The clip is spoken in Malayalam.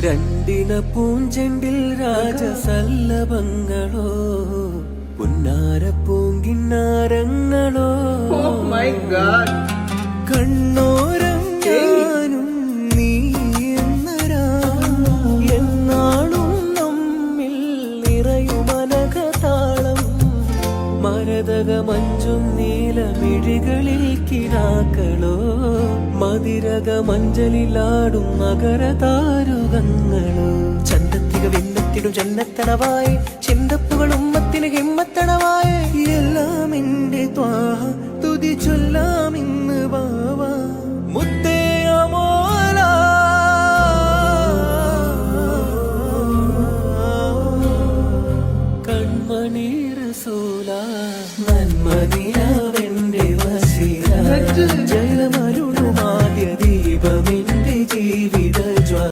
രണ്ടിന പൂഞ്ചെണ്ടിൽ രാജസല്ലഭങ്ങളോ പുന്നാര പൂങ്കിന്നാരങ്ങളോ കണ്ണോരം ഞാനും നീ എന്നാളും നമ്മിൽ നിറയുമനകതാളം മരതക മഞ്ചും നീലമിഴികളിൽ കിനാക്കളോ മതിരക മഞ്ചലിലാടും മകരതാരുകങ്ങളോ ചന്തത്തിക വെണ്ണത്തിടും ജന്നത്തണവായി ചിന്തപ്പുകൾ ഉമ്മത്തിന് ഹിമ്മത്തണവായി എല്ലാം എന്റെ ത്വാഹ തുതി ചൊല്ലാം ഇന്ന് ബാവാ